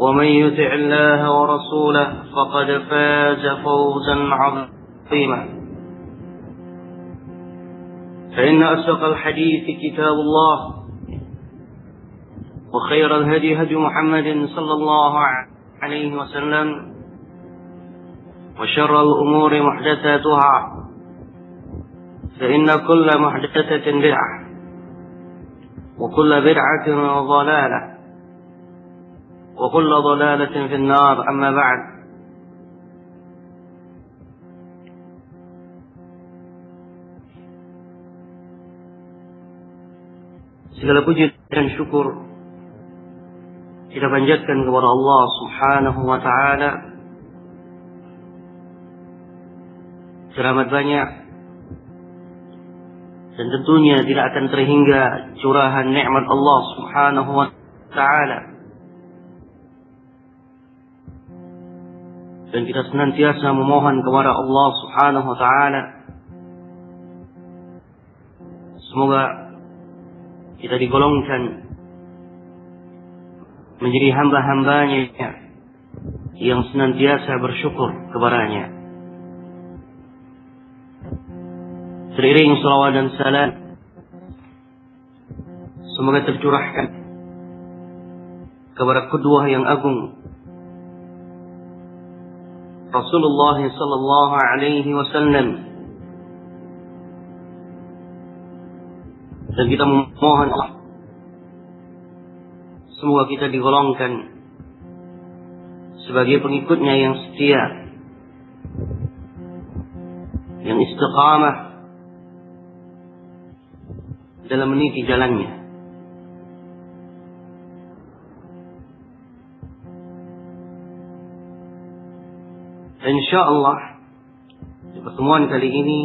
ومن يطع الله ورسوله فقد فاز فوزا عظيما فإن أصدق الحديث كتاب الله وخير الهدي هدي محمد صلى الله عليه وسلم وشر الأمور محدثاتها فإن كل محدثة بدعة وكل بدعة ضلالة وكل ضلالة في النار أما بعد. Segala puji dan syukur kita panjatkan kepada Allah Subhanahu wa taala. Selamat banyak dan tentunya tidak akan terhingga curahan nikmat Allah Subhanahu wa taala. Dan kita senantiasa memohon kepada Allah Subhanahu wa taala semoga kita digolongkan menjadi hamba-hambanya yang senantiasa bersyukur kepadanya. Seiring salawat dan salam semoga tercurahkan kepada kedua yang agung Rasulullah sallallahu alaihi wasallam, dan kita memohon Allah semoga kita digolongkan sebagai pengikutnya yang setia, yang istiqamah dalam meniti jalannya. Insyaallah di pertemuan kali ini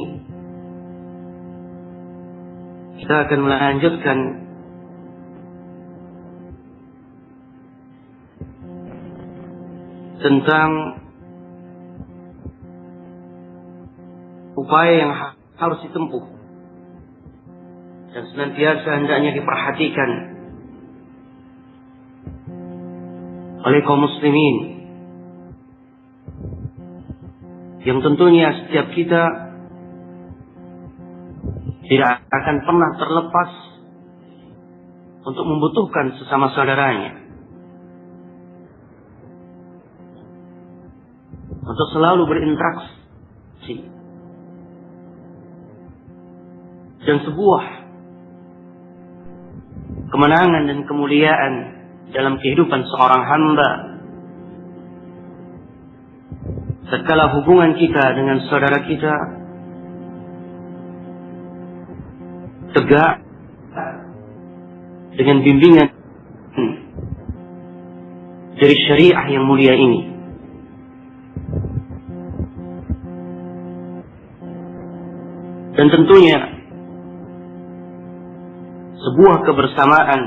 kita akan melanjutkan tentang upaya yang harus ditempuh dan senantiasa hendaknya diperhatikan oleh kaum muslimin, yang tentunya setiap kita tidak akan pernah terlepas untuk membutuhkan sesama saudaranya, untuk selalu berinteraksi, dan sebuah kemenangan dan kemuliaan dalam kehidupan seorang hamba tatkala hubungan kita dengan saudara kita tegak dengan bimbingan dari syariah yang mulia ini. Dan tentunya sebuah kebersamaan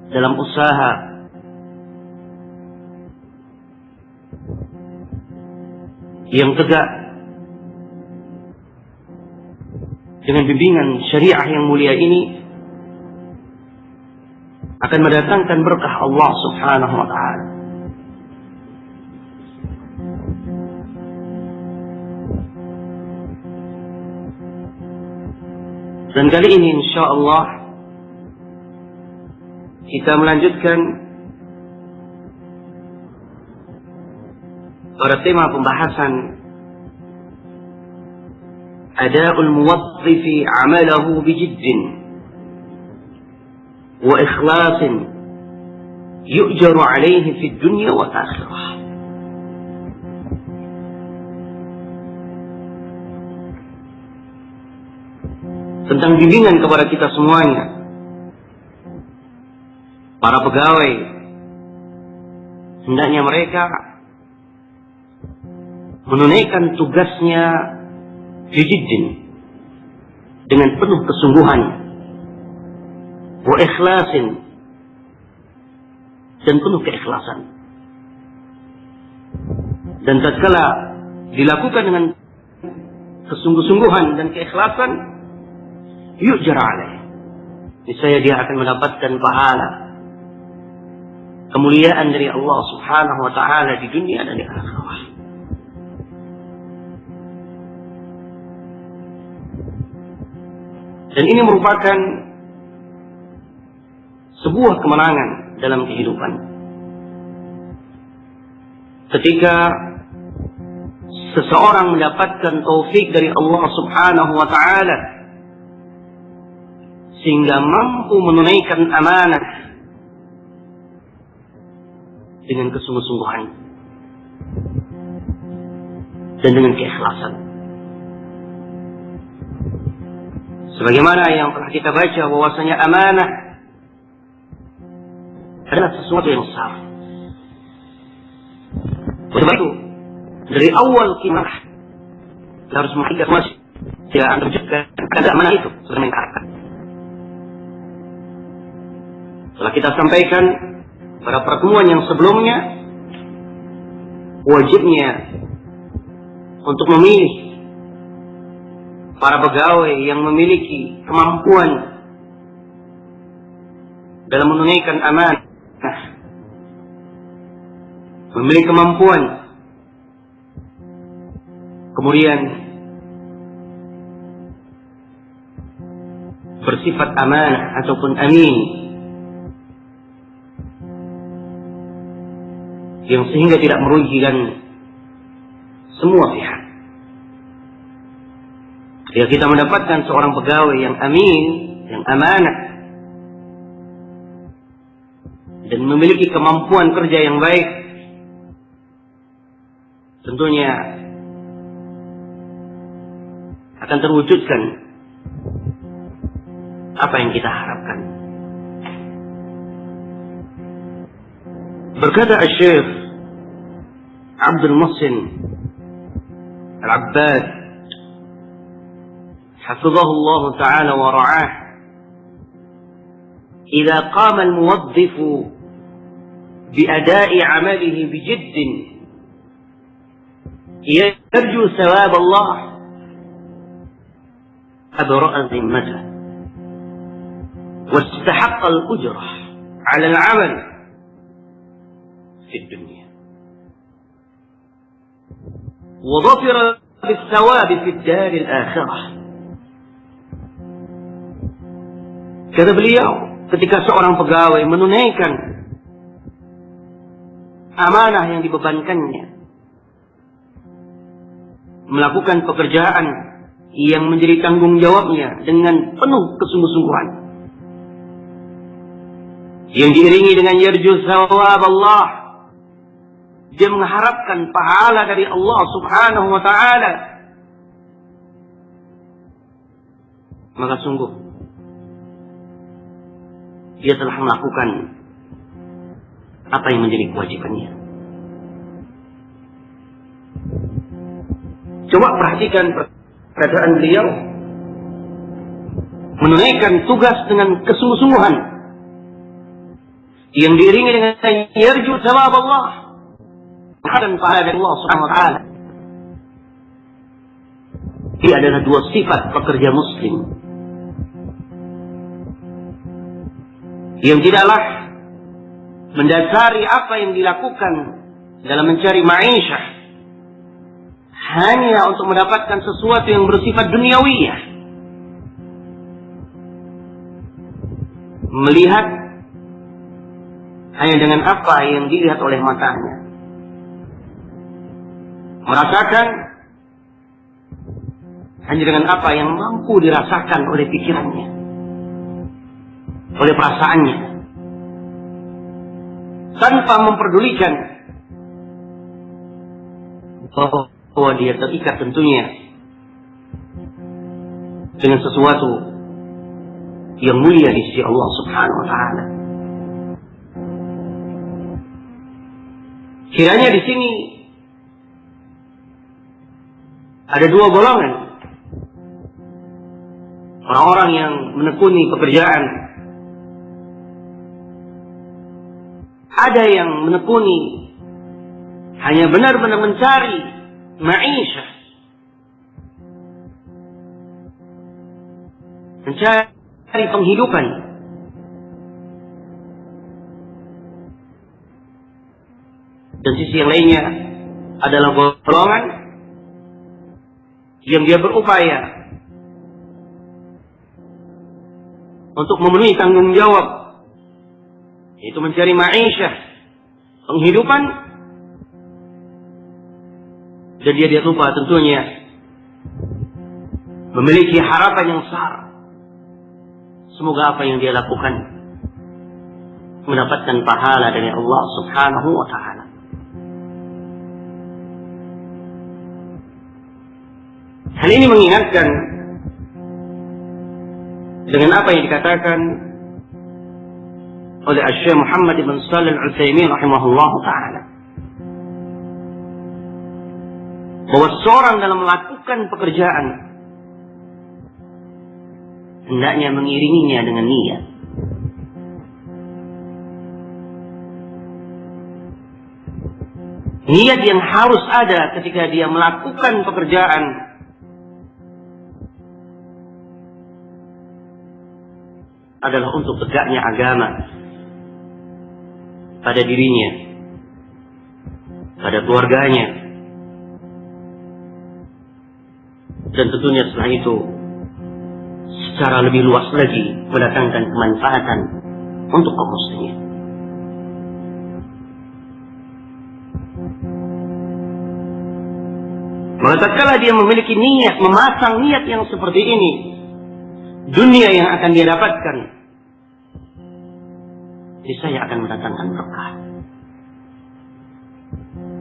dalam usaha yang tegak dengan bimbingan syariah yang mulia ini akan mendatangkan berkah Allah Subhanahu wa taala. Dan kali ini insyaallah kita melanjutkan pada tema pembahasan ada'ul muwaddifi 'amalahu bijiddin wa ikhlasin yu'jaru 'alaihi fid dunya wal akhirah. Tentang bimbingan kepada kita semuanya, para pegawai, hendaknya mereka menunaikan tugasnya bijiddin, dengan penuh kesungguhan, wa ikhlasin, dan penuh keikhlasan. Dan tatkala dilakukan dengan kesungguh-sungguhan dan keikhlasan, yu'jar alaih, niscaya dia akan mendapatkan pahala kemuliaan dari Allah Subhanahu wa taala di dunia dan di akhirat. Dan ini merupakan sebuah kemenangan dalam kehidupan. Ketika seseorang mendapatkan taufik dari Allah Subhanahu wa taala sehingga mampu menunaikan amanah dengan kesungguh-sungguhan dan dengan keikhlasan. Sebagaimana yang telah kita baca bahwasanya amanah adalah sesuatu yang besar. Sebab itu dari awal kita harus mengikat masih tidak terjaga ada amanah itu sebenarnya harapkan. Setelah kita sampaikan pada pertemuan yang sebelumnya, wajibnya untuk memilih para pegawai yang memiliki kemampuan dalam menunaikan amanah, memiliki kemampuan, kemudian bersifat amanah ataupun amin, yang sehingga tidak merugikan semua pihak. Ya, kita mendapatkan seorang pegawai yang amin, yang amanah, dan memiliki kemampuan kerja yang baik, tentunya akan terwujudkan apa yang kita harapkan. Berkata Syekh Abdul Muhsin Al-Abbad حفظه الله تعالى ورعاه: إذا قام الموظف بأداء عمله بجد يرجو ثواب الله أبرأ ذمته واستحق الأجرة على العمل في الدنيا وظفر بالثواب في الدار الآخرة. Kata beliau, ketika seorang pegawai menunaikan amanah yang dibebankannya, melakukan pekerjaan yang menjadi tanggung jawabnya dengan penuh kesungguh-sungguhan, yang diiringi dengan yarju thawab Allah, dia mengharapkan pahala dari Allah Subhanahu wa taala, maka sungguh dia telah melakukan apa yang menjadi kewajibannya. Coba perhatikan perkataan beliau, menunaikan tugas dengan kesungguh-sungguhan yang diiringi dengan yarju thawab Allah dan pahala dari Allah Subhanahu wa taala. Ini adalah dua sifat pekerja muslim yang tidaklah mendasari apa yang dilakukan dalam mencari ma'isyah hanya untuk mendapatkan sesuatu yang bersifat duniawiyah, melihat hanya dengan apa yang dilihat oleh matanya, merasakan hanya dengan apa yang mampu dirasakan oleh pikirannya, oleh perasaannya, tanpa memperdulikan bahwa dia terikat tentunya dengan sesuatu yang mulia di sisi Allah Subhanahu wa taala. Kiranya di sini ada dua golongan orang-orang yang menekuni pekerjaan. Ada yang menekuni hanya benar-benar mencari ma'isyah, mencari penghidupan, Dan sisi yang lainnya adalah golongan yang dia berupaya untuk memenuhi tanggung jawab, yaitu mencari ma'isyah, penghidupan, dan dia lupa tentunya memiliki harapan yang besar. Semoga apa yang dia lakukan mendapatkan pahala dari Allah Subhanahu wa ta'ala. Hal ini mengingatkan dengan apa yang dikatakan oleh Syekh Muhammad bin Shalih Al-Utsaimin rahimahullah ta'ala, bahwa seorang dalam melakukan pekerjaan hendaknya mengiringinya dengan niat. Niat yang harus ada ketika dia melakukan pekerjaan adalah untuk tegaknya agama pada dirinya, pada keluarganya, dan tentunya setelah itu secara lebih luas lagi mendatangkan kemanfaatan untuk kaum muslimin. Maka tatkala dia memiliki niat, memasang niat yang seperti ini, dunia yang akan dia dapatkan niscaya akan mendatangkan berkah.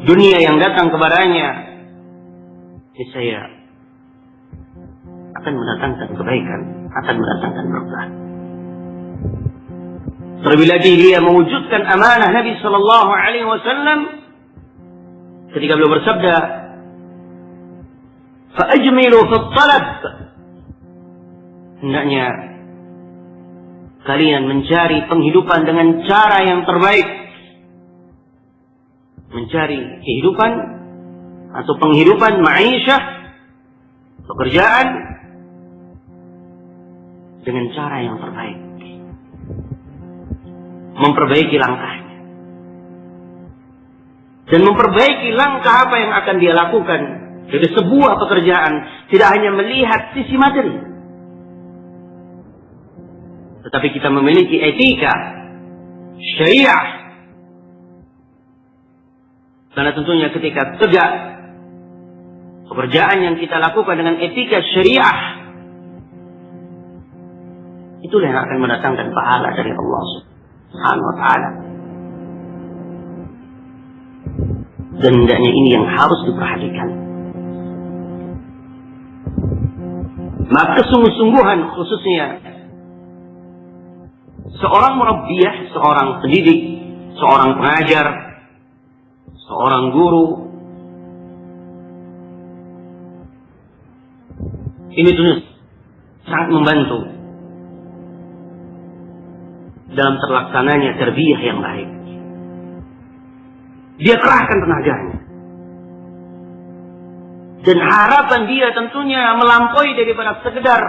Dunia yang datang kepadanya niscaya akan mendatangkan kebaikan, akan mendatangkan berkah. Terlebih lagi dia mewujudkan amanah Nabi Sallallahu Alaihi Wasallam ketika beliau bersabda, "Fa'ajmilu fit talab." Hendaknya kalian mencari penghidupan dengan cara yang terbaik. Mencari kehidupan atau penghidupan ma'isyah, pekerjaan, dengan cara yang terbaik. Memperbaiki langkahnya. Dan memperbaiki langkah apa yang akan dia lakukan dari sebuah pekerjaan. Tidak hanya melihat sisi materi, tetapi kita memiliki etika, syariah. Karena tentunya ketika tegak pekerjaan yang kita lakukan dengan etika syariah, itulah yang akan mendatangkan pahala dari Allah Subhanahu wa ta'ala. Dan hendaknya ini yang harus diperhatikan. Maka sungguh-sungguhan khususnya seorang murabbiyah, seorang pendidik, seorang pengajar, seorang guru, ini tentu sangat membantu dalam terlaksananya tarbiyah yang baik. Dia kerahkan tenaganya, dan harapan dia tentunya melampaui daripada sekedar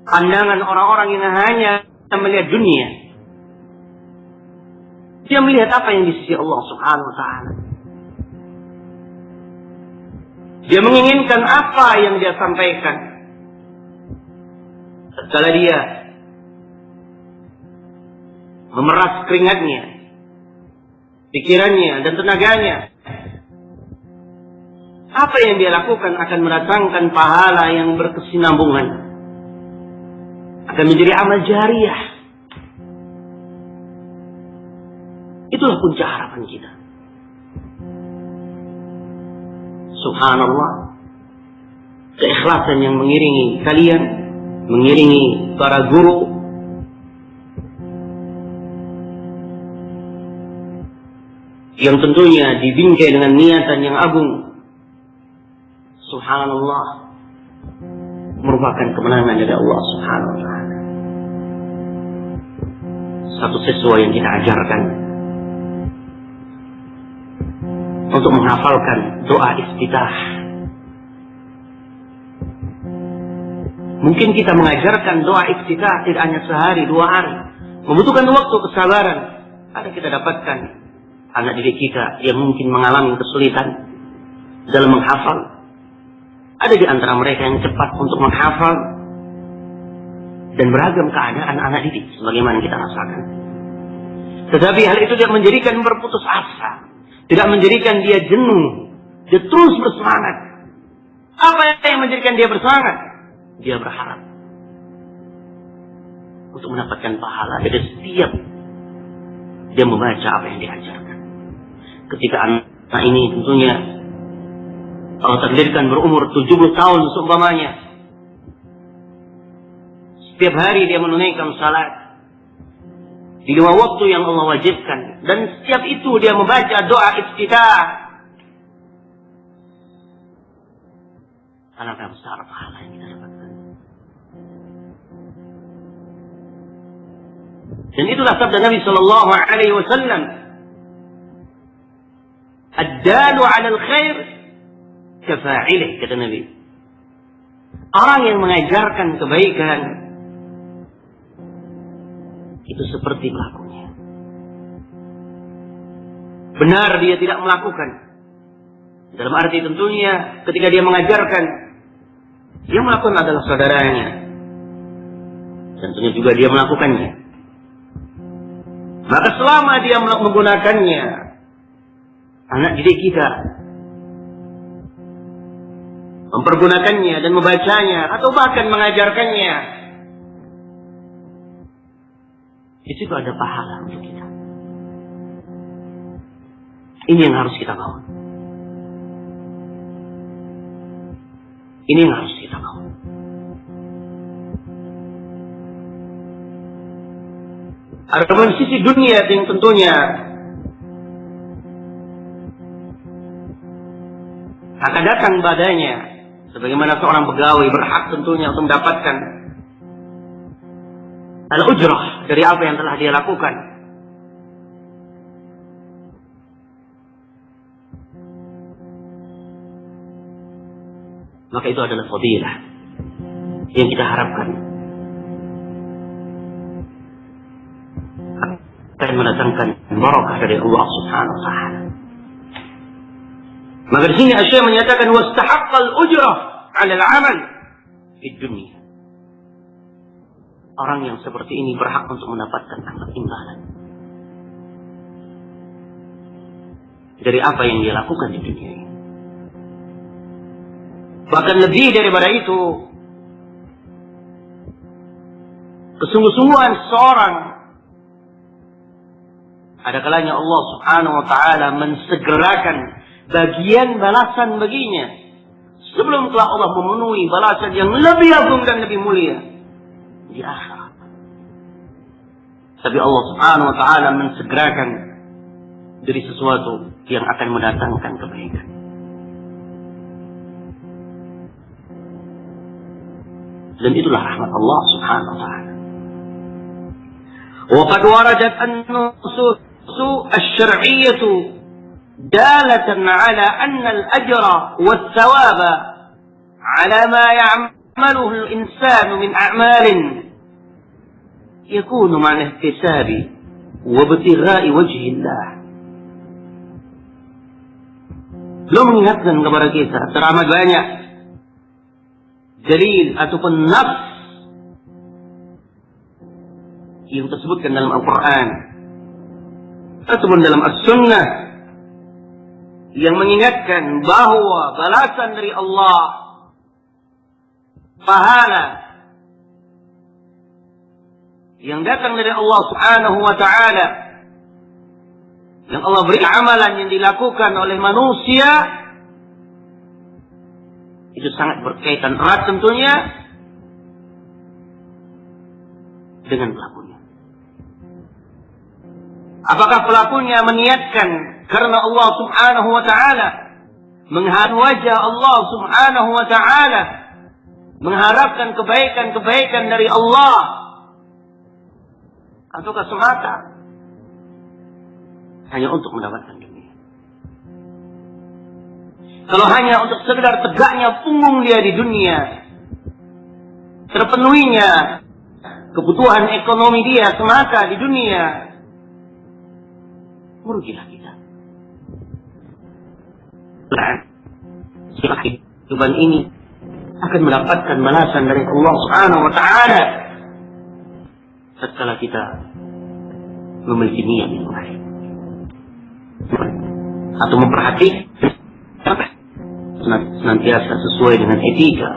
pandangan orang-orang yang hanya melihat dunia. Dia melihat apa yang di sisi Allah Subhanahu wa ta'ala. Dia menginginkan apa yang dia sampaikan. Setelah dia memeras keringatnya, pikirannya dan tenaganya, apa yang dia lakukan akan mendatangkan pahala yang berkesinambungan, akan menjadi amal jariah. Itulah punca harapan kita. Subhanallah, keikhlasan yang mengiringi kalian, mengiringi para guru, yang tentunya dibingkai dengan niatan yang agung, subhanallah, merupakan kemenangan dari Allah Subhanahu wa ta'ala. Satu siswa yang kita ajarkan untuk menghafalkan doa iftitah. Mungkin kita mengajarkan doa iftitah tidak hanya sehari, 2 hari, membutuhkan waktu, kesabaran. Ada kita dapatkan anak didik kita yang mungkin mengalami kesulitan dalam menghafal. Ada di antara mereka yang cepat untuk menghafal, dan beragam keadaan anak didik sebagaimana kita rasakan. Tetapi hal itu tidak menjadikan berputus asa, tidak menjadikan dia jenuh. Dia terus bersemangat. Apa yang menjadikan dia bersemangat? Dia berharap untuk mendapatkan pahala dari setiap dia membaca apa yang diajarkan. Ketika anak ini tentunya Allah takdirkan berumur 70 tahun seumpamanya, setiap hari dia menunaikan salat di 5 waktu yang Allah wajibkan, dan setiap itu dia membaca doa iftitah. Alangkah besar pahala yang kita dapatkan. Dan itulah sabda Nabi sallallahu alaihi wasallam, "Ad-dalu 'ala al-khair kafa'ilih," kata Nabi. Orang yang mengajarkan kebaikan itu seperti pelakunya. Benar dia tidak melakukan. Dalam arti tentunya ketika dia mengajarkan, yang melakukan adalah saudaranya. Tentunya juga dia melakukannya. Maka selama dia menggunakannya, anak didik kita mempergunakannya dan membacanya atau bahkan mengajarkannya, itu ada pahala untuk kita. Ini yang harus kita bawa. Ini yang harus kita bawa. Adapun sisi dunia yang tentunya akan datang padanya, sebagaimana seorang pegawai berhak tentunya untuk mendapatkan al-ujrah dari apa yang telah dia lakukan. Maka itu adalah fadilah yang kita harapkan akan mendatangkan barakah dari Allah Subhanahu wa taala. Maka di sini Asy-Syaikh menyatakan wastahaqqal ujrah 'ala al-'amal di dunia. Orang yang seperti ini berhak untuk mendapatkan imbalan dari apa yang dia lakukan di dunia ini. Bahkan lebih daripada itu, kesungguh-sungguhan seorang, ada kalanya Allah Subhanahu wa taala mensegerakan bagian balasan baginya sebelum telah Allah memenuhi balasan yang lebih agung dan lebih mulia di akhirat. Tapi Allah Subhanahu wa taala mensegerakan dari sesuatu yang akan mendatangkan kebaikan. Dan itulah rahmat Allah Subhanahu wa taala. Wa qad waradat an-nusus الشرعية دالة على أن الأجر والثواب على ما يعمله الإنسان من أعمال يكون مع الاحتساب وابتغاء وجه الله. Belum mengingatkan kepada kita teramat banyak dalil ataupun nafs yang tersebutkan dalam Al-Quran ataupun dalam As-Sunnah yang mengingatkan bahwa balasan dari Allah, pahala yang datang dari Allah Subhanahu wa taala, yang Allah beri amalan yang dilakukan oleh manusia, itu sangat berkaitan erat tentunya dengan pelakunya. Apakah pelakunya meniatkan karena Allah Subhanahu wa taala, mengharap wajah Allah Subhanahu wa taala, mengharapkan kebaikan-kebaikan dari Allah, ataukah semata hanya untuk mendapatkan dunia? Kalau hanya untuk sekedar tegaknya punggung dia di dunia, terpenuhinya kebutuhan ekonomi dia semata di dunia, merugilah kita. Kehidupan ini akan mendapatkan balasan dari Allah Subhanahu wa Ta'ala tatkala kita memiliki niat yang baik atau memperhatikan senantiasa sesuai dengan etika.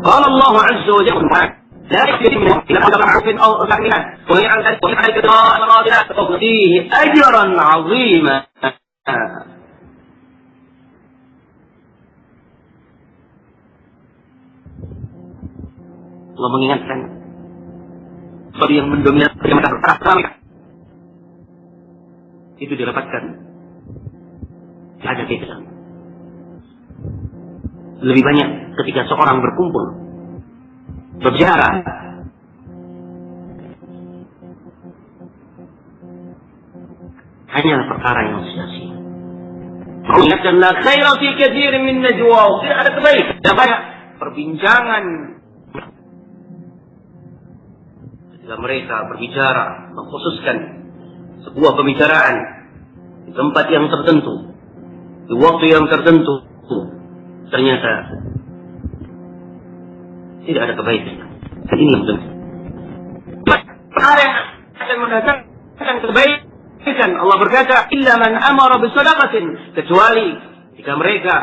Qala Allah Azza wa Jalla لا يجري منه إلى قدر معروف أو سعينا ويعلم ذلك ويعلم كثيرا مرادنا فيه أجرا عظيما. Allah mengingatkan sesuatu yang mendominasi masyarakat itu didapatkan ada kita. Lebih banyak ketika seorang berkumpul berbicara hanyalah perkara yang sia-sia. Mengingatkan la khaira fi katsirin min najwa, tidak ada kebaikan, tidak banyak perbincangan ketika mereka berbicara, mengkhususkan sebuah pembicaraan di tempat yang tertentu, di waktu yang tertentu, ternyata tidak ada kebaikan. Ini yang benar. Perkara yang akan mendatangkan kebaikan, Allah berkata, illa man amara bisadaqatin, kecuali jika mereka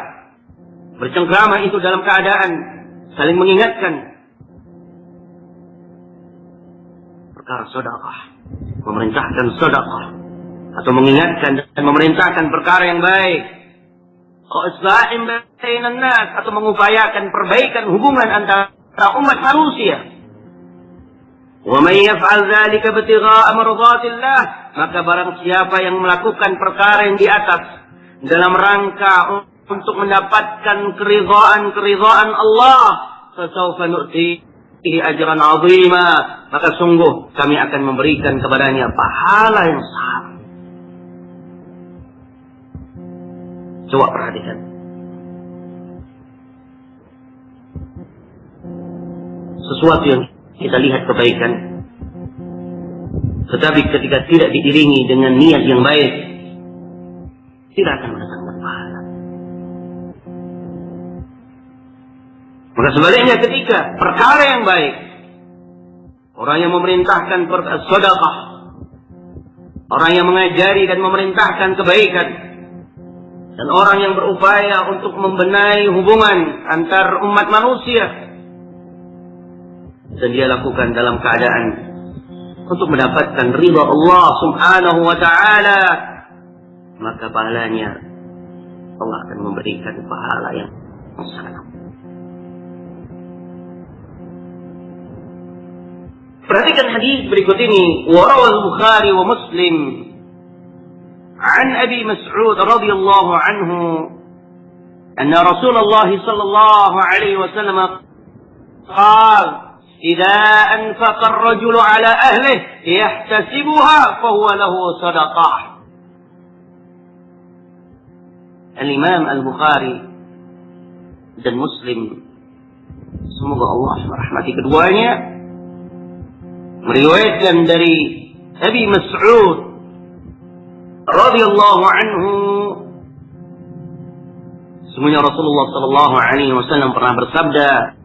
bercengkrama itu dalam keadaan saling mengingatkan perkara sedekah, memerintahkan sedekah atau mengingatkan dan memerintahkan perkara yang baik, islahim bainan nas, atau mengupayakan perbaikan hubungan antara umat manusia. Wa may yaf'al dzalika ibtigha'a mardatillah, maka barang siapa yang melakukan perkara yang di atas dalam rangka untuk mendapatkan keridhaan Allah, fasawfa nu'tihi ajran 'azima, maka sungguh kami akan memberikan kepadanya pahala yang besar. Coba perhatikan. Sesuatu yang kita lihat kebaikan, tetapi ketika tidak diiringi dengan niat yang baik, tidak akan mendatangkan pahala. Maka sebaliknya, ketika perkara yang baik, orang yang memerintahkan sedekah, orang yang mengajari dan memerintahkan kebaikan, dan orang yang berupaya untuk membenahi hubungan antar umat manusia, dan dia lakukan dalam keadaan untuk mendapatkan ridha Allah Subhanahu wa Ta'ala, maka pahalanya Allah akan memberikan pahala yang sangat. Perhatikan hadis berikut ini. Wa rawal Bukhari wa Muslim an Abi Mas'ud radhiyallahu anhu anna Rasulullah sallallahu alaihi wasallam qala إذا أنفق الرجل على أهله يحتسبها فهو له صدقة. Al-Imam Al-Bukhari dan Muslim, semoga Allah merahmati keduanya, meriwayatkan dari Abi Mas'ud radhiyallahu anhu, semuanya Rasulullah sallallahu alaihi wasallam pernah bersabda,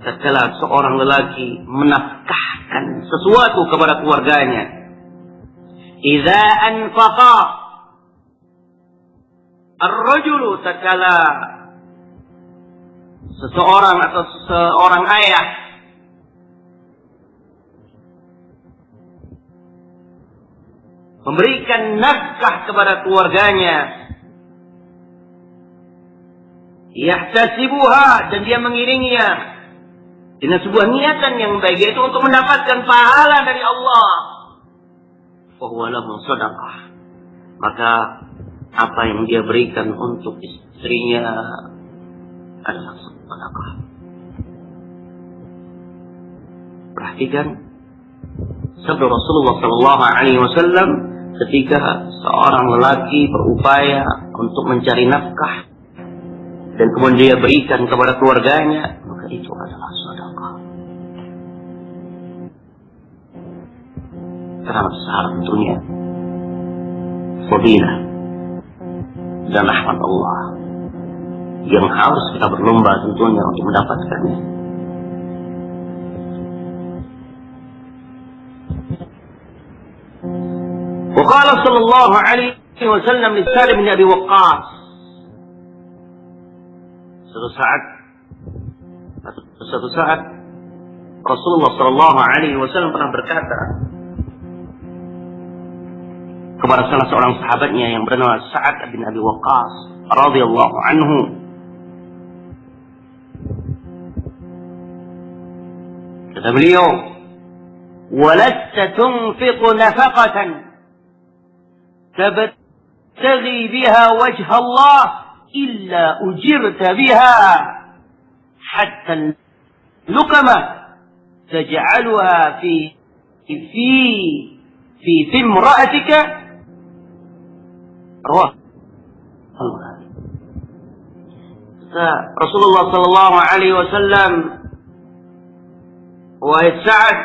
tatkala seorang lelaki menafkahkan sesuatu kepada keluarganya, idza anfaqa ar-rajulu, tatkala seseorang atau seorang ayah memberikan nafkah kepada keluarganya, yahtasibuha, dan dia mengiringinya dengan sebuah niatan yang baik, yaitu untuk mendapatkan pahala dari Allah, fahuwa lahu shadaqah, maka apa yang dia berikan untuk istrinya adalah sedekah. Perhatikan sabda Rasulullah sallallahu alaihi wasallam ketika seorang lelaki berupaya untuk mencari nafkah dan kemudian dia berikan kepada keluarganya, maka itu adalah sedekah. Karena besar tentunya fadilah dan rahmat Allah yang harus kita berlomba tentunya untuk mendapatkannya. وقال صلى الله عليه وسلم لسالم بن أبي وقاص, suatu saat Rasulullah sallallahu alaihi wasallam pernah berkata kepada salah seorang sahabatnya yang bernama Sa'ad bin Abi Waqqas radhiyallahu anhu, kata beliau, "Walasta tunfiqu nafaqatan tabtaghi biha wajha Allah illa ujirta biha hatta luqamah taj'alha fi imra'atika." Rasulullah sallallahu alaihi wasallam, wahai Sa'ad,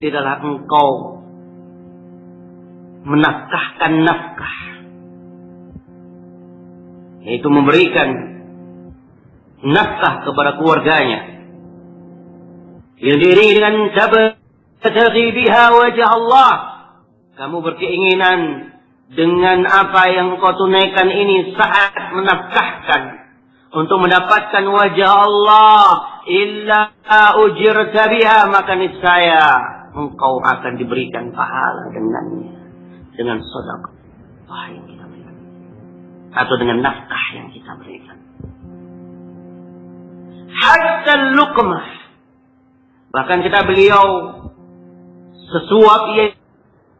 tidaklah engkau menafkahkan nafkah, yaitu memberikan nafkah kepada keluarganya, yang diiringi dengan tabtaghi biha wajah Allah, kamu berkeinginan dengan apa yang kau tunaikan ini saat menafkahkan untuk mendapatkan wajah Allah, illa ujirta biha, maka niscaya engkau akan diberikan pahala dengannya, dengan sedekah yang kita berikan atau dengan nafkah yang kita berikan. Hatta luqmah, bahkan kita beliau sesuap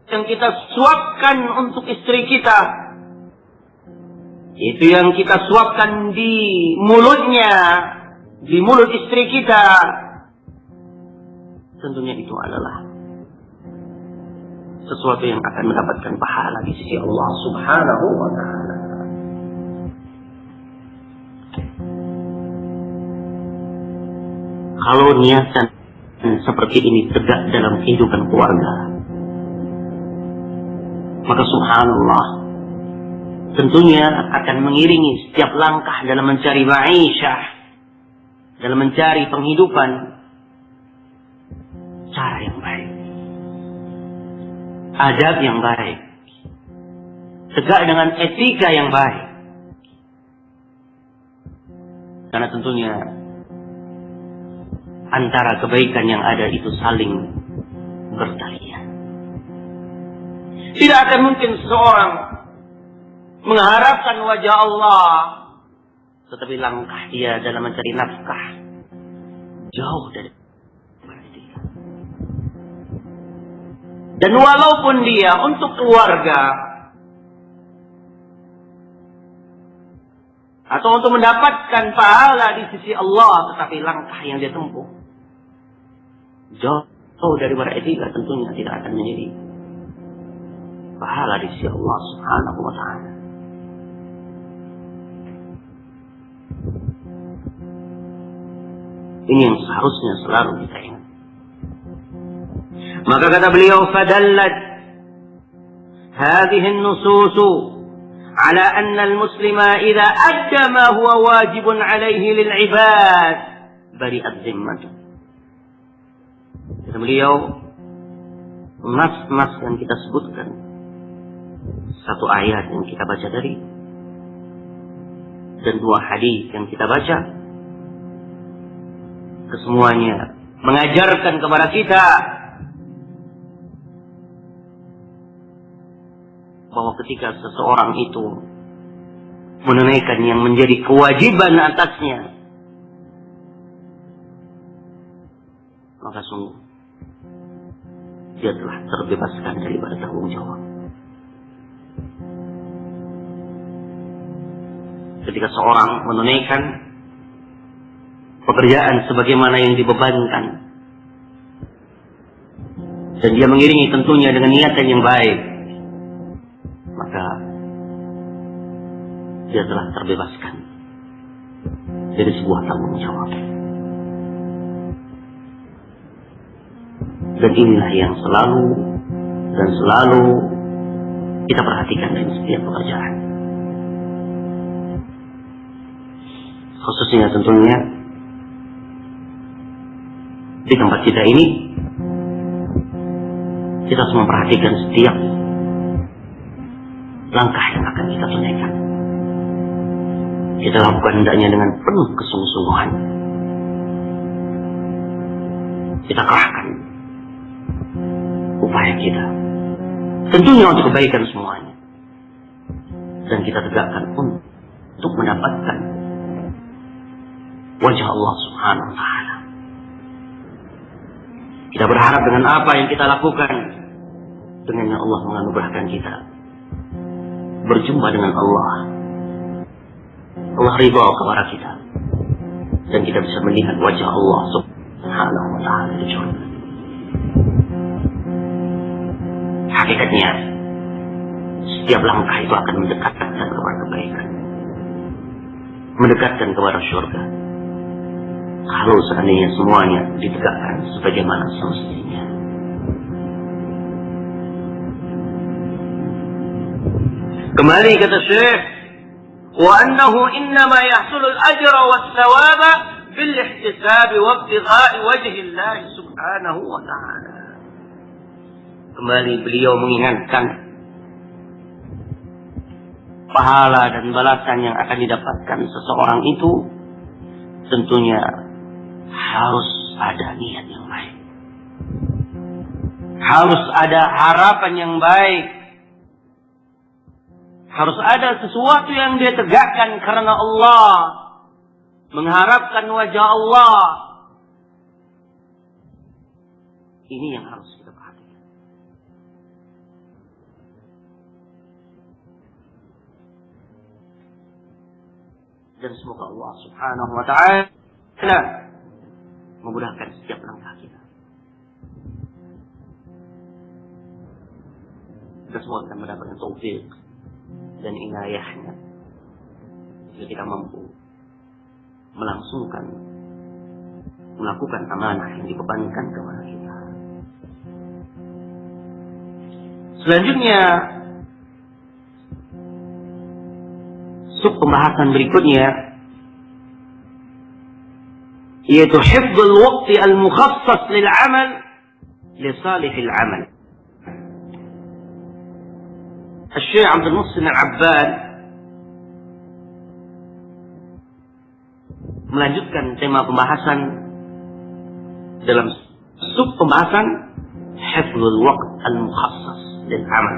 yang kita suapkan untuk istri kita, itu yang kita suapkan di mulutnya, di mulut istri kita, tentunya itu adalah sesuatu yang akan mendapatkan pahala di sisi Allah Subhanahu wa ta'ala. Kalau niatan seperti ini tegak dalam kehidupan keluarga, maka subhanallah, tentunya akan mengiringi setiap langkah dalam mencari ma'isyah, dalam mencari penghidupan, cara yang baik, adab yang baik, tegak dengan etika yang baik. Karena tentunya antara kebaikan yang ada itu saling bertalian. Tidak akan mungkin seseorang mengharapkan wajah Allah, tetapi langkah dia dalam mencari nafkah jauh dari dia. Dan walaupun dia untuk keluarga atau untuk mendapatkan pahala di sisi Allah, tetapi langkah yang dia tempuh jauh dari etika, tentunya tidak akan menjadi pahala di sisi Allah Subhanahu wa ta'ala. Ini yang seharusnya selalu kita ingat. Maka kata beliau, fadallat hadhihi an-nusus ala anna al-muslima idza adda ma huwa wajibun alayhi lil ibad bari'at zimmatuh. Kata beliau, nas-nas yang kita sebutkan, satu ayat yang kita baca tadi dan dua hadis yang kita baca, kesemuanya mengajarkan kepada kita bahwa ketika seseorang itu menunaikan yang menjadi kewajiban atasnya, maka sungguh dia telah terbebaskan daripada tanggung jawab. Ketika seorang menunaikan pekerjaan sebagaimana yang dibebankan, dan dia mengiringi tentunya dengan niatan yang baik, maka dia telah terbebaskan dari sebuah tanggung jawab. Dan inilah yang selalu kita perhatikan dalam setiap pekerjaan. Khususnya tentunya di tempat kita ini, kita harus memperhatikan setiap langkah yang akan kita tunaikan. Kita lakukan hendaknya dengan penuh kesungguh-sungguhan. Kita kerahkan upaya kita, tentunya untuk kebaikan semuanya, dan kita tegakkan untuk mendapatkan wajah Allah Subhanahu wa Ta'ala. Kita berharap dengan apa yang kita lakukan, dengannya Allah menganugerahkan kita berjumpa dengan Allah. Allah ridha kepada kita, dan kita bisa melihat wajah Allah Subhanahu wa Ta'ala di surga. Hakikatnya, setiap langkah itu akan mendekatkan kepada kebaikan, mendekatkan kepada surga, kalau seandainya semuanya ditegakkan sebagaimana semestinya. Kembali kata Syekh, wa annahu innama yahsulul ajra was thawaba bil ihtisab wa ibtigha'i wajhi Allah Subhanahu wa ta'ala. Kembali beliau mengingatkan pahala dan balasan yang akan didapatkan seseorang itu tentunya harus ada niat yang baik, harus ada harapan yang baik, harus ada sesuatu yang dia tegakkan karena Allah, mengharapkan wajah Allah. Ini yang harus kita perhatikan. Dan semoga Allah Subhanahu wa Ta'ala memudahkan setiap langkah kita. Kita semua akan mendapatkan taufik dan inayahnya jika kita mampu melakukan amanah yang dibebankan kepada kita. Selanjutnya, sub pembahasan berikutnya yaitu hifdzul waqti al-mukhassas lil amal li salihil amal. Syekh Abdul Muhsin Al-Abbad melanjutkan tema pembahasan dalam sub pembahasan hifdzul waqt al-mukhassas lil amal.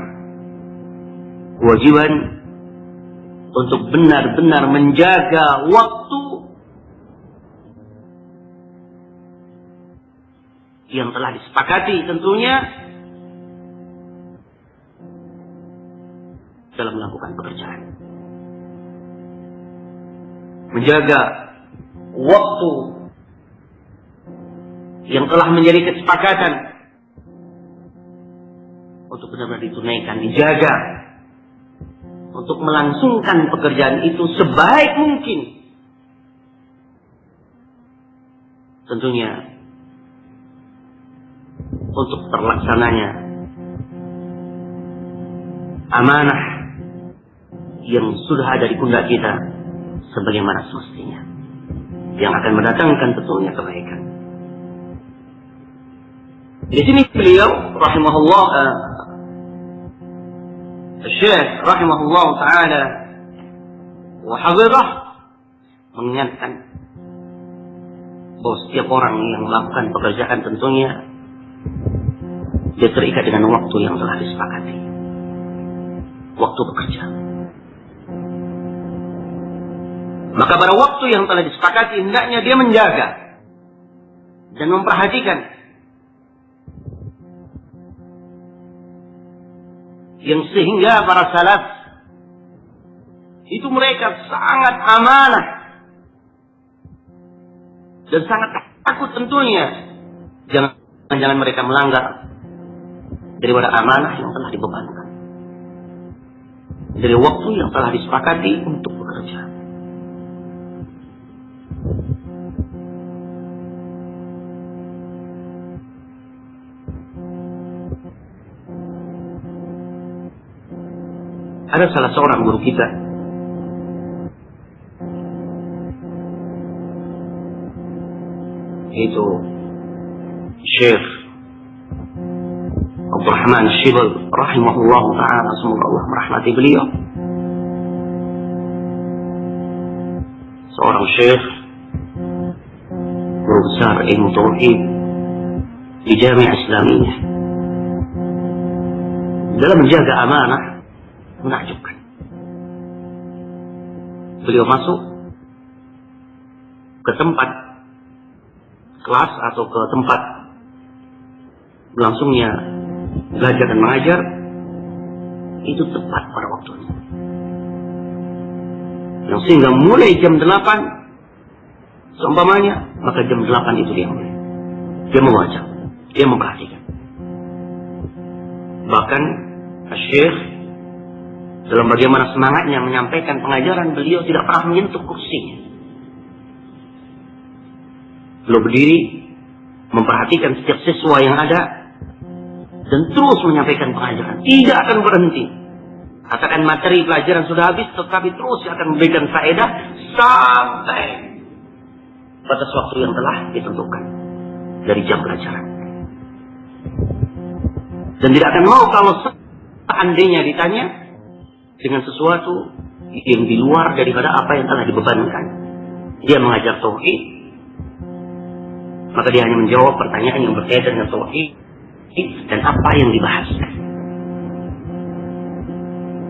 Kewajiban untuk benar-benar menjaga waktu yang telah disepakati tentunya dalam melakukan pekerjaan. Menjaga waktu yang telah menjadi kesepakatan untuk benar-benar ditunaikan, dijaga untuk melangsungkan pekerjaan itu sebaik mungkin. Tentunya untuk terlaksananya amanah yang sudah ada di pundak kita sebagaimana semestinya, yang akan mendatangkan tentunya kebaikan. Di sini beliau rahimahullah Syekh rahimahullah ta'ala wa hafizah mengingatkan bahwa setiap orang yang melakukan pekerjaan tentunya dia terikat dengan waktu yang telah disepakati, waktu bekerja. Maka pada waktu yang telah disepakati hendaknya dia menjaga dan memperhatikan, yang sehingga para salaf itu mereka sangat amanah dan sangat takut tentunya jangan mereka melanggar daripada amanah yang telah dibebankan, dari waktu yang telah disepakati untuk bekerja. Ada salah seorang guru kita, yaitu Syekh Abdul Rahman Syibal rahimahullah ta'ala, semoga Allah merahmati beliau. Seorang syekh, guru besar ilmu tauhid di Jami'ah Islamiyah. Dalam menjaga amanah menakjubkan. Beliau masuk ke tempat kelas atau ke tempat berlangsungnya belajar dan mengajar, itu tepat pada waktunya. Yang sehingga mulai jam 8 seumpamanya, maka jam 8 itu dia mulai. Dia membaca, dia memperhatikan. Bahkan Syekh dalam bagaimana semangatnya menyampaikan pengajaran, beliau tidak pernah menyentuh kursinya. Beliau berdiri memperhatikan setiap siswa yang ada dan terus menyampaikan pengajaran, tidak akan berhenti. Katakan materi pelajaran sudah habis, tetapi terus akan memberikan faedah sampai batas waktu yang telah ditentukan dari jam pelajaran. Dan tidak akan mau kalau seandainya ditanya dengan sesuatu yang di luar daripada apa yang telah dibebankan. Dia mengajar tauhid, maka dia hanya menjawab pertanyaan yang berkaitan dengan tauhid dan apa yang dibahas.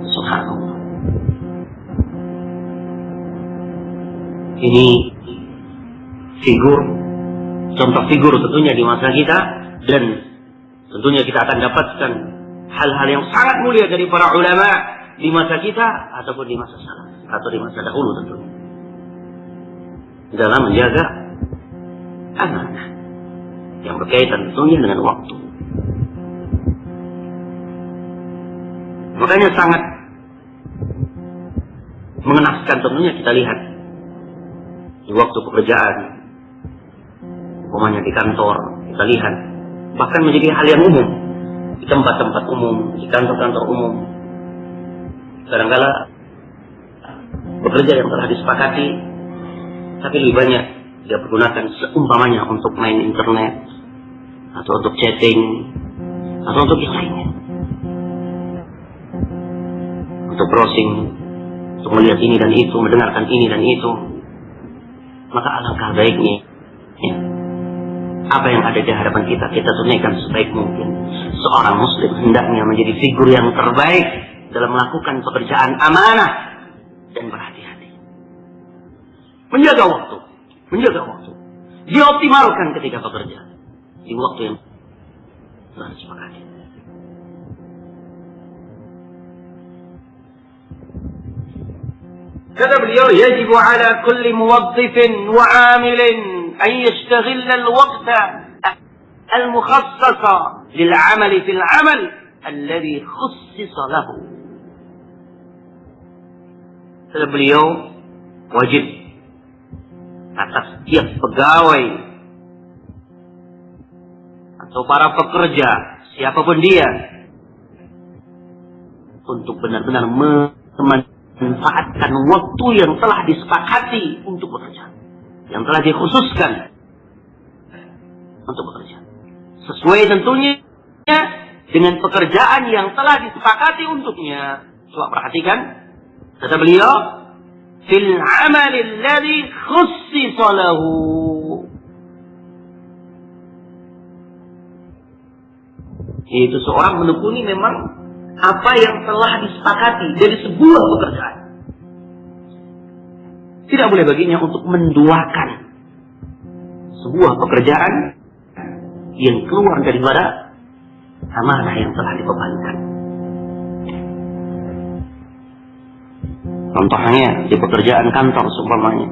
Subhanallah. Ini contoh figur tentunya di masa kita, dan tentunya kita akan dapatkan hal-hal yang sangat mulia dari para ulama di masa kita ataupun di masa salaf atau di masa dahulu tentunya, dalam menjaga amanah yang berkaitan tentunya dengan waktu. Makanya sangat mengenaskan tentunya kita lihat di waktu pekerjaan, umpamanya di kantor, kita lihat bahkan menjadi hal yang umum di tempat-tempat umum, di kantor-kantor umum. Kadang-kala bekerja yang telah disepakati, tapi lebih banyak dia pergunakan seumpamanya untuk main internet atau untuk chatting atau untuk yang lainnya, untuk browsing, untuk melihat ini dan itu, mendengarkan ini dan itu. Maka alangkah baiknya apa yang ada di hadapan kita, kita tunaikan sebaik mungkin. Seorang muslim hendaknya menjadi figur yang terbaik dalam melakukan pekerjaan amanah dan berhati-hati. Menjaga waktu. Dioptimalkan ketika bekerja di waktu yang telah disepakati. Kata beliau, yajibu ala kulli muwazzifin wa amilin an yashtaghilla al-waqta al-mukhassasa lil-amal fil amal alladhi khussisa lahu. Kata beliau, wajib atas setiap pegawai atau para pekerja, siapapun dia, untuk benar-benar memanfaatkan waktu yang telah disepakati untuk bekerja, yang telah dikhususkan untuk bekerja, sesuai tentunya dengan pekerjaan yang telah disepakati untuknya. Coba perhatikan, kata beliau, fil amal alladhi khussisa lahu. Yaitu seorang menekuni memang apa yang telah disepakati dari sebuah pekerjaan. Tidak boleh baginya untuk menduakan sebuah pekerjaan yang keluar daripada amanah yang telah dibebankan. Contohnya di pekerjaan kantor seumpamanya,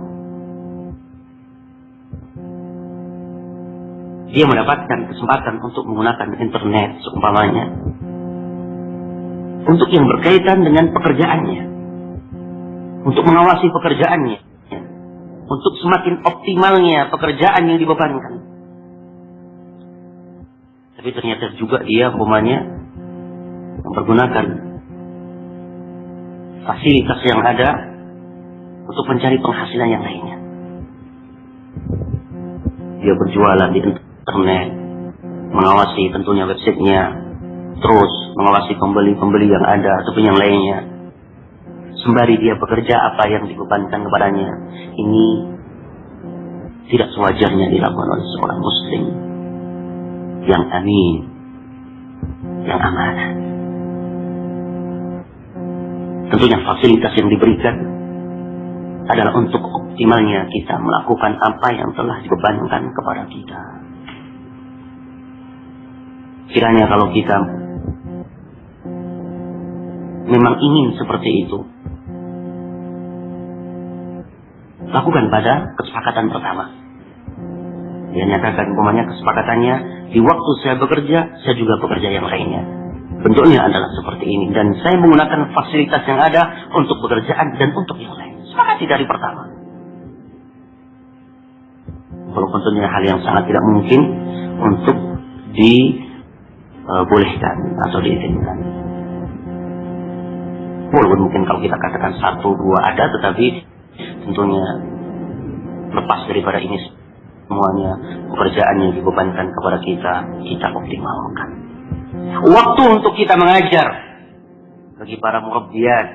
dia mendapatkan kesempatan untuk menggunakan internet seumpamanya untuk yang berkaitan dengan pekerjaannya, untuk mengawasi pekerjaannya, untuk semakin optimalnya pekerjaan yang dibebankan. Tapi ternyata juga dia umpamanya mempergunakan fasilitas yang ada untuk mencari penghasilan yang lainnya. Dia berjualan di internet, mengawasi tentunya websitenya, terus mengawasi pembeli-pembeli yang ada ataupun yang lainnya. Sembari dia bekerja apa yang dibebankan kepadanya. Ini tidak sewajarnya dilakukan oleh seorang muslim yang amin, yang amanah. Tentunya fasilitas yang diberikan adalah untuk optimalnya kita melakukan apa yang telah dibebankan kepada kita. Kiranya kalau kita memang ingin seperti itu, lakukan pada kesepakatan pertama. Dia nyatakan umpamanya kesepakatannya, di waktu saya bekerja, saya juga bekerja yang lainnya. Bentuknya adalah seperti ini. Dan saya menggunakan fasilitas yang ada untuk pekerjaan dan untuk yang lain. Sepakati dari pertama. Walaupun tentunya hal yang sangat tidak mungkin untuk dibolehkan atau diizinkan. Walaupun mungkin kalau kita katakan 1, 2 ada, tetapi tentunya lepas daripada ini semuanya, pekerjaan yang dibebankan kepada kita optimalkan. Waktu untuk kita mengajar bagi para murabbiyat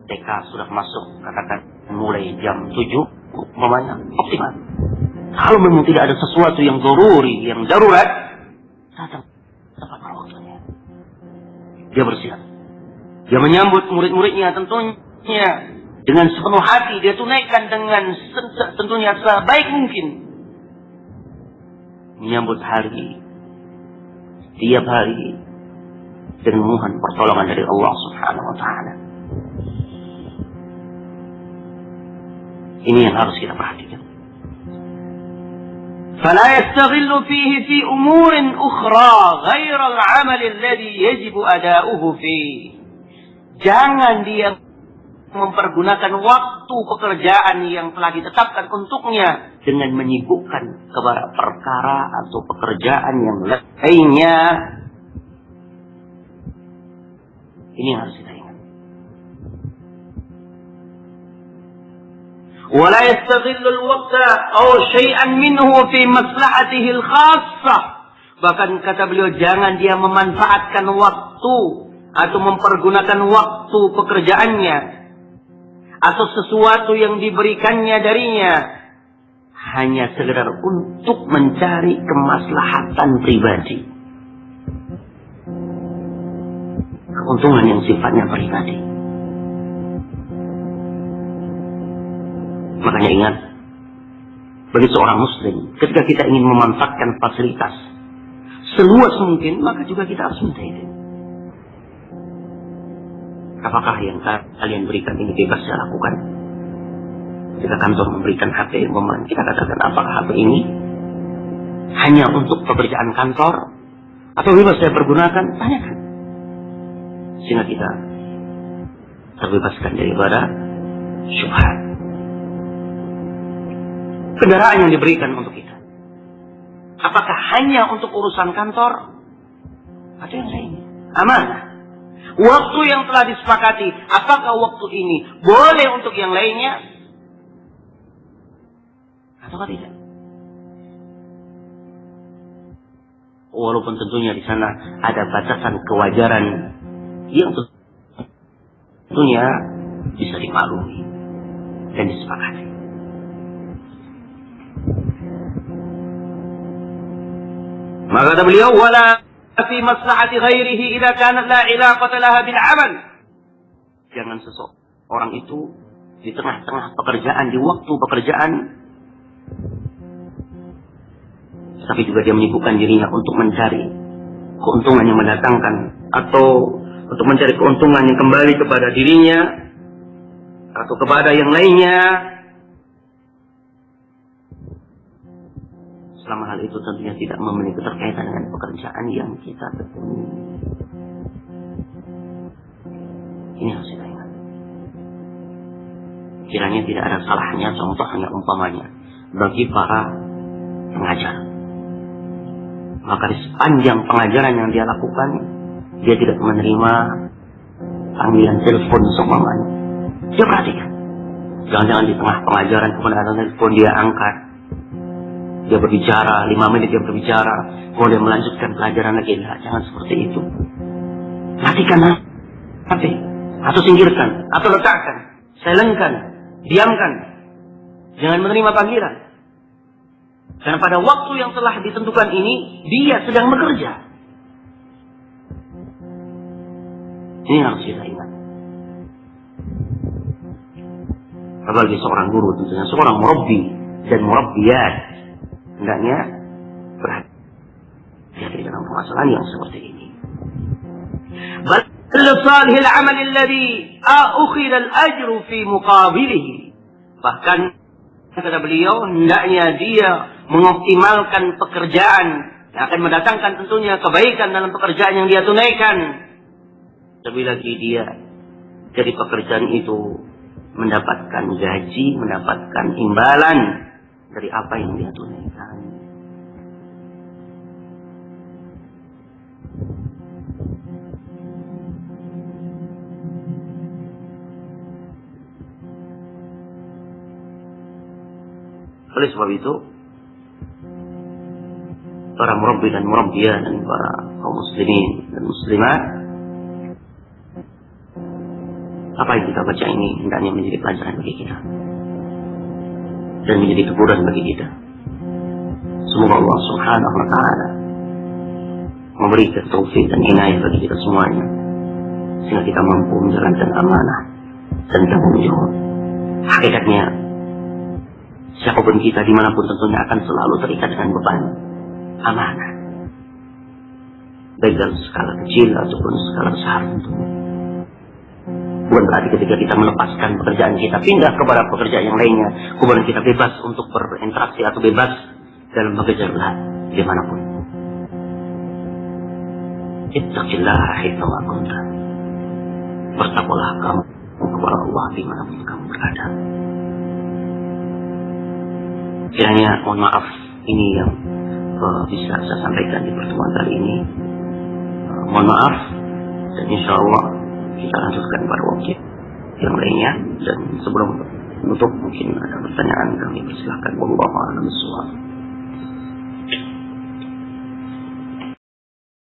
TK sudah masuk, katakan mulai jam 7 umpamanya, optimal. Kalau memang tidak ada sesuatu yang daruri, yang darurat, datang tepat pada waktunya. Dia bersiap. Dia menyambut murid-muridnya tentunya dengan sepenuh hati. Dia tunaikan dengan tentunya sebaik mungkin. Menyambut hari, tiap hari, dengan memohon pertolongan dari Allah Subhanahu wa Ta'ala. Ini yang harus kita perhatikan. فلا يستغل فيه في أمور أخرى غير العمل الذي يجب أداؤه فيه. Jangan dia mempergunakan waktu pekerjaan yang telah ditetapkan untuknya dengan menyibukkan kepada perkara atau pekerjaan yang lainnya. Ini harus kita ingat. ولا يستغل الوقت أو شيئا منه في مصلحته الخاصة. Bahkan kata beliau, jangan dia memanfaatkan waktu atau mempergunakan waktu pekerjaannya atau sesuatu yang diberikannya darinya hanya sekedar untuk mencari kemaslahatan pribadi, keuntungan yang sifatnya pribadi. Makanya ingat, bagi seorang muslim, ketika kita ingin memanfaatkan fasilitas seluas mungkin, maka juga kita harus minta izin. Apakah yang kalian berikan ini bebas saya lakukan? Jika kantor memberikan HP, kita katakan apakah HP ini hanya untuk pekerjaan kantor atau bebas saya pergunakan? Tanyakan, sehingga kita terbebaskan daripada syubhat. Kendaraan yang diberikan untuk kita, apakah hanya untuk urusan kantor atau yang lainnya? Amanah. Waktu yang telah disepakati, apakah waktu ini boleh untuk yang lainnya atau tidak? Walaupun tentunya di sana ada batasan kewajaran yang tentunya bisa dimaklumi dan disepakati. Maka kata beliau, wala fi maslahati ghairihi idza kanat la ilaqata laha bil amal. Jangan seseorang itu di tengah-tengah pekerjaan, di waktu pekerjaan, tapi juga dia menyibukkan dirinya untuk mencari keuntungan yang mendatangkan atau untuk mencari keuntungan yang kembali kepada dirinya atau kepada yang lainnya. Selama hal itu tentunya tidak memiliki keterkaitan dengan pekerjaan yang kita tekuni. Ini harus kita ingat. Kiranya tidak ada salahnya, contohnya umpamanya bagi para pengajar. Maka di sepanjang pengajaran yang dia lakukan, dia tidak menerima panggilan telepon seumpamanya. Dia perhatikan. Jangan-jangan di tengah pengajaran kemudian ada telepon, dia angkat. Dia berbicara, 5 menit dia berbicara, kemudian melanjutkan pelajaran lagi. Nah, jangan seperti itu. Matikan HP, atau singkirkan, atau letakkan, silentkan, diamkan. Jangan menerima panggilan. Karena pada waktu yang telah ditentukan ini, dia sedang bekerja. Ini harus kita ingat. Apalagi seorang guru tentunya, seorang murabbi dan murabbiyat, hendaknya berhati-hati dalam permasalahan yang seperti ini. Bal salihil amal alladhi ukhidha al-ajru fi muqabilihi. Bahkan kata beliau, hendaknya dia mengoptimalkan pekerjaan yang akan mendatangkan tentunya kebaikan dalam pekerjaan yang dia tunaikan. Lebih lagi dia dari pekerjaan itu mendapatkan gaji, mendapatkan imbalan dari apa yang dia tunaikan. Oleh sebab itu, para murabbi dan murabbiyah dan para kaum muslimin dan muslimat, apa yang kita baca ini hendaknya menjadi pelajaran bagi kita dan menjadi teguran bagi kita. Semoga Allah Subhanahu wa Ta'ala memberikan taufik dan inayah bagi kita semuanya, sehingga kita mampu menjalankan amanah dan tanggung jawab. Hakikatnya, siapapun kita dimanapun tentunya akan selalu terikat dengan beban amanah, baik dalam skala kecil ataupun skala besar tentunya. Bukan berarti ketika kita melepaskan pekerjaan kita, pindah kepada pekerjaan yang lainnya, kemudian kita bebas untuk berinteraksi atau bebas dalam bekerja dimanapun. Ittaqillah haitsu kunta. Bertakwalah kamu kepada Allah dimanapun kamu berada. Kiranya mohon maaf ini yang bisa saya sampaikan di pertemuan kali ini. Mohon maaf, dan insya Allah kita lanjutkan pada waktu yang lainnya. Dan sebelum menutup, mungkin ada pertanyaan, kami persilahkan. Wallahu a'lam bishawab.